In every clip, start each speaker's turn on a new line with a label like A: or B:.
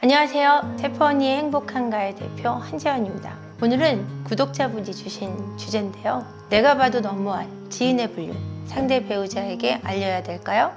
A: 안녕하세요. 셰프 언니의 행복한 가의 대표 한재원입니다. 오늘은 구독자분이 주신 주제인데요. 내가 봐도 너무한 지인의 불륜, 상대 배우자에게 알려야 될까요?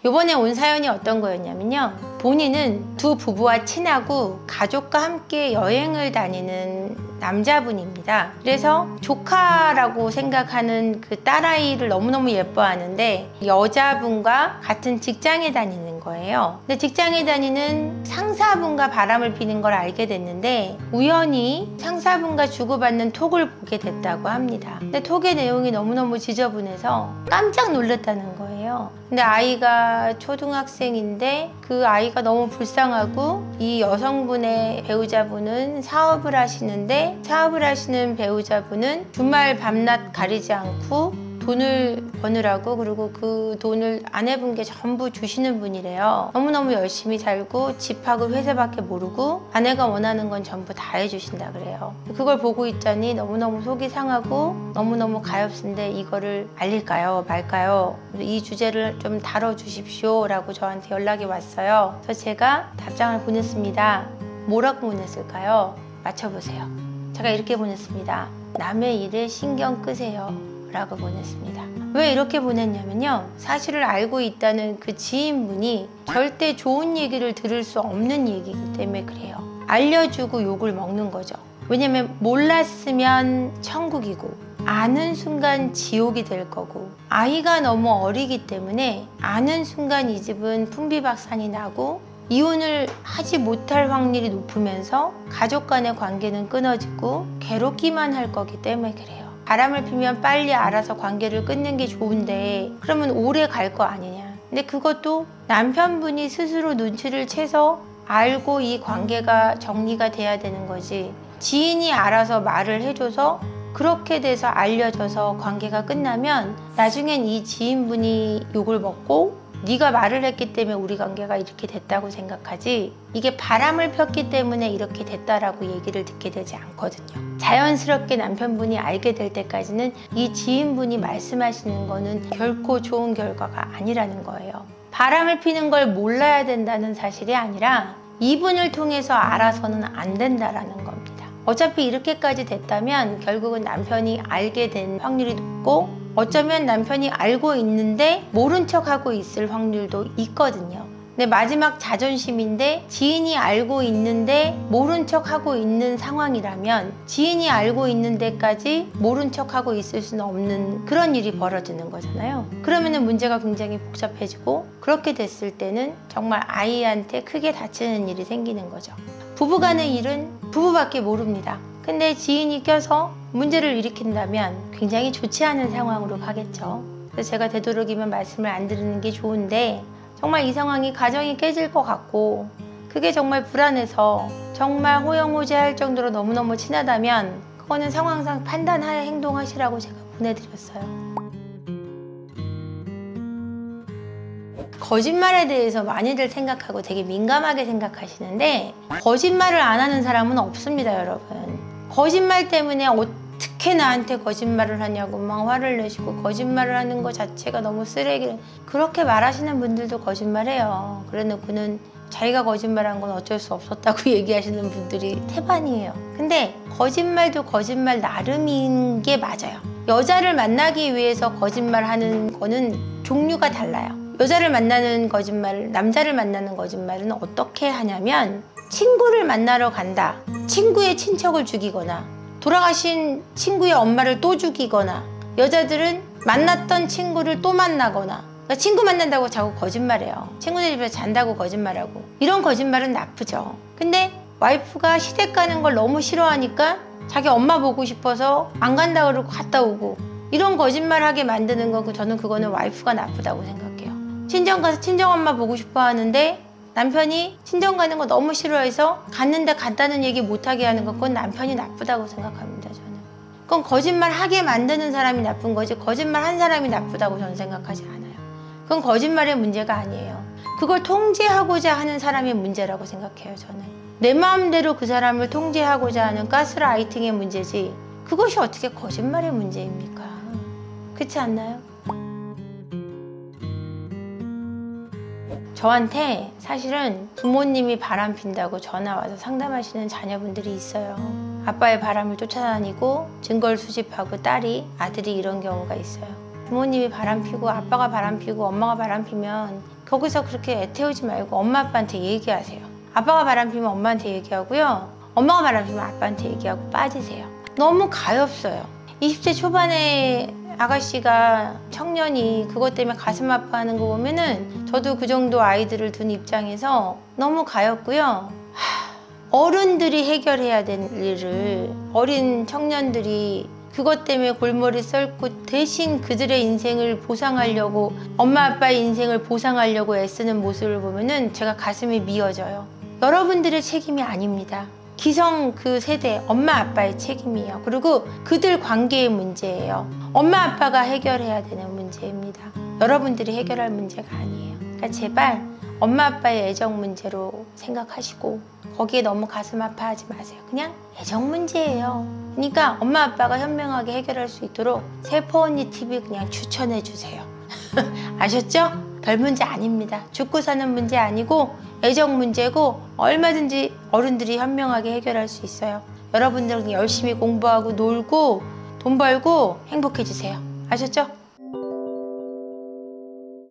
A: 이번에 온 사연이 어떤 거였냐면요. 본인은 두 부부와 친하고 가족과 함께 여행을 다니는 남자분입니다. 그래서 조카라고 생각하는 그 딸아이를 너무너무 예뻐하는데 여자분과 같은 직장에 다니는 거예요. 근데 직장에 다니는 상사분과 바람을 피는 걸 알게 됐는데 우연히 상사분과 주고받는 톡을 보게 됐다고 합니다. 근데 톡의 내용이 너무너무 지저분해서 깜짝 놀랐다는 거예요. 근데 아이가 초등학생인데 그 아이가 너무 불쌍하고 이 여성분의 배우자분은 사업을 하시는데 사업을 하시는 배우자분은 주말 밤낮 가리지 않고 돈을 버느라고 그리고 그 돈을 아내분께 전부 주시는 분이래요. 너무너무 열심히 살고 집하고 회사밖에 모르고 아내가 원하는 건 전부 다 해주신다 그래요. 그걸 보고 있자니 너무너무 속이 상하고 너무너무 가엾은데 이거를 알릴까요 말까요? 이 주제를 좀 다뤄주십시오 라고 저한테 연락이 왔어요. 그래서 제가 답장을 보냈습니다. 뭐라고 보냈을까요? 맞춰보세요. 제가 이렇게 보냈습니다. 남의 일에 신경 끄세요 라고 보냈습니다. 왜 이렇게 보냈냐면요. 사실을 알고 있다는 그 지인분이 절대 좋은 얘기를 들을 수 없는 얘기이기 때문에 그래요. 알려주고 욕을 먹는 거죠. 왜냐면 몰랐으면 천국이고 아는 순간 지옥이 될 거고 아이가 너무 어리기 때문에 아는 순간 이 집은 풍비박산이 나고 이혼을 하지 못할 확률이 높으면서 가족 간의 관계는 끊어지고 괴롭기만 할 거기 때문에 그래요. 바람을 피면 빨리 알아서 관계를 끊는 게 좋은데 그러면 오래 갈 거 아니냐. 근데 그것도 남편분이 스스로 눈치를 채서 알고 이 관계가 정리가 돼야 되는 거지 지인이 알아서 말을 해줘서 그렇게 돼서 알려져서 관계가 끝나면 나중엔 이 지인분이 욕을 먹고 네가 말을 했기 때문에 우리 관계가 이렇게 됐다고 생각하지 이게 바람을 폈기 때문에 이렇게 됐다라고 얘기를 듣게 되지 않거든요. 자연스럽게 남편분이 알게 될 때까지는 이 지인분이 말씀하시는 거는 결코 좋은 결과가 아니라는 거예요. 바람을 피는 걸 몰라야 된다는 사실이 아니라 이분을 통해서 알아서는 안 된다라는 겁니다. 어차피 이렇게까지 됐다면 결국은 남편이 알게 된 확률이 높고 어쩌면 남편이 알고 있는데 모른 척하고 있을 확률도 있거든요. 근데 마지막 자존심인데 지인이 알고 있는데 모른 척하고 있는 상황이라면 지인이 알고 있는 데까지 모른 척하고 있을 수는 없는 그런 일이 벌어지는 거잖아요. 그러면 문제가 굉장히 복잡해지고 그렇게 됐을 때는 정말 아이한테 크게 다치는 일이 생기는 거죠. 부부간의 일은 부부밖에 모릅니다. 근데 지인이 껴서 문제를 일으킨다면 굉장히 좋지 않은 상황으로 가겠죠. 그래서 제가 되도록이면 말씀을 안 드리는 게 좋은데 정말 이 상황이 가정이 깨질 것 같고 그게 정말 불안해서 정말 호영호재할 정도로 너무너무 친하다면 그거는 상황상 판단하에 행동하시라고 제가 보내드렸어요. 거짓말에 대해서 많이들 생각하고 되게 민감하게 생각하시는데 거짓말을 안 하는 사람은 없습니다, 여러분. 거짓말 때문에 어떻게 나한테 거짓말을 하냐고 막 화를 내시고 거짓말을 하는 것 자체가 너무 쓰레기 그렇게 말하시는 분들도 거짓말해요. 그래놓고는 자기가 거짓말한 건 어쩔 수 없었다고 얘기하시는 분들이 태반이에요. 근데 거짓말도 거짓말 나름인 게 맞아요. 여자를 만나기 위해서 거짓말하는 거는 종류가 달라요. 여자를 만나는 거짓말, 남자를 만나는 거짓말은 어떻게 하냐면 친구를 만나러 간다. 친구의 친척을 죽이거나 돌아가신 친구의 엄마를 또 죽이거나 여자들은 만났던 친구를 또 만나거나 그러니까 친구 만난다고 자꾸 거짓말해요. 친구네 집에서 잔다고 거짓말하고 이런 거짓말은 나쁘죠. 근데 와이프가 시댁 가는 걸 너무 싫어하니까 자기 엄마 보고 싶어서 안 간다 그러고 갔다 오고 이런 거짓말하게 만드는 거 저는 그거는 와이프가 나쁘다고 생각해요. 친정 가서 친정엄마 보고 싶어 하는데 남편이 친정 가는 거 너무 싫어해서 갔는데 간다는 얘기 못하게 하는 거 그건 남편이 나쁘다고 생각합니다. 저는 그건 거짓말 하게 만드는 사람이 나쁜 거지 거짓말 한 사람이 나쁘다고 저는 생각하지 않아요. 그건 거짓말의 문제가 아니에요. 그걸 통제하고자 하는 사람의 문제라고 생각해요. 저는 내 마음대로 그 사람을 통제하고자 하는 가스라이팅의 문제지 그것이 어떻게 거짓말의 문제입니까? 그렇지 않나요? 저한테 사실은 부모님이 바람핀다고 전화 와서 상담하시는 자녀분들이 있어요. 아빠의 바람을 쫓아다니고 증거를 수집하고 아들이 이런 경우가 있어요. 부모님이 바람피고 아빠가 바람피고 엄마가 바람피면 거기서 그렇게 애태우지 말고 엄마 아빠한테 얘기하세요. 아빠가 바람피면 엄마한테 얘기하고요. 엄마가 바람피면 아빠한테 얘기하고 빠지세요. 너무 가엾어요. 20대 초반에 아가씨가 청년이 그것 때문에 가슴 아파하는 거 보면은 저도 그 정도 아이들을 둔 입장에서 너무 가엾고요. 어른들이 해결해야 될 일을 어린 청년들이 그것 때문에 골머리 썩고 대신 그들의 인생을 보상하려고 엄마 아빠의 인생을 보상하려고 애쓰는 모습을 보면은 제가 가슴이 미어져요. 여러분들의 책임이 아닙니다. 기성 그 세대 엄마 아빠의 책임이에요. 그리고 그들 관계의 문제예요. 엄마 아빠가 해결해야 되는 문제입니다. 여러분들이 해결할 문제가 아니에요. 그러니까 제발 엄마 아빠의 애정 문제로 생각하시고 거기에 너무 가슴 아파하지 마세요. 그냥 애정 문제예요. 그러니까 엄마 아빠가 현명하게 해결할 수 있도록 세포 언니 TV 그냥 추천해 주세요. 아셨죠? 별 문제 아닙니다. 죽고 사는 문제 아니고 애정 문제고 얼마든지 어른들이 현명하게 해결할 수 있어요. 여러분들은 열심히 공부하고 놀고 돈 벌고 행복해지세요. 아셨죠?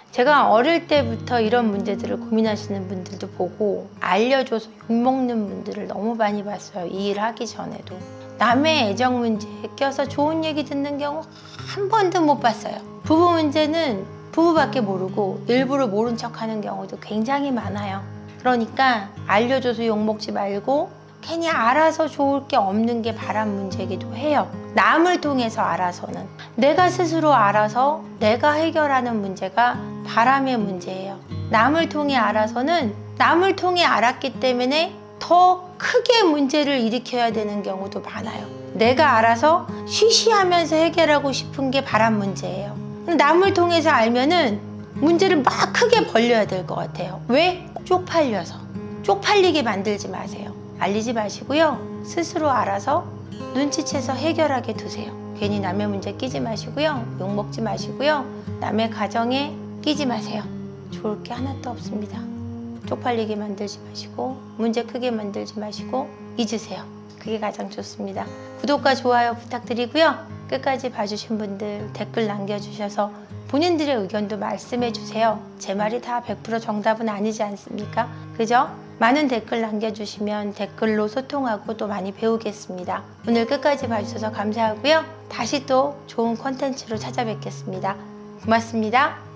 A: 제가 어릴 때부터 이런 문제들을 고민하시는 분들도 보고 알려줘서 욕먹는 분들을 너무 많이 봤어요. 이 일 하기 전에도. 남의 애정 문제에 껴서 좋은 얘기 듣는 경우 한 번도 못 봤어요. 부부 문제는 부부밖에 모르고 일부러 모른 척하는 경우도 굉장히 많아요. 그러니까 알려줘서 욕먹지 말고 괜히 알아서 좋을 게 없는 게 바람 문제이기도 해요. 남을 통해서 알아서는 내가 스스로 알아서 내가 해결하는 문제가 바람의 문제예요. 남을 통해 알아서는 남을 통해 알았기 때문에 더 크게 문제를 일으켜야 되는 경우도 많아요. 내가 알아서 쉬쉬하면서 해결하고 싶은 게 바람 문제예요. 남을 통해서 알면은 문제를 막 크게 벌려야 될 것 같아요. 왜? 쪽팔려서. 쪽팔리게 만들지 마세요. 알리지 마시고요. 스스로 알아서 눈치채서 해결하게 두세요. 괜히 남의 문제 끼지 마시고요. 욕먹지 마시고요. 남의 가정에 끼지 마세요. 좋을 게 하나도 없습니다. 쪽팔리게 만들지 마시고 문제 크게 만들지 마시고 잊으세요. 그게 가장 좋습니다. 구독과 좋아요 부탁드리고요. 끝까지 봐주신 분들 댓글 남겨주셔서 본인들의 의견도 말씀해 주세요. 제 말이 다 100% 정답은 아니지 않습니까? 그죠? 많은 댓글 남겨주시면 댓글로 소통하고 또 많이 배우겠습니다. 오늘 끝까지 봐주셔서 감사하고요. 다시 또 좋은 콘텐츠로 찾아뵙겠습니다. 고맙습니다.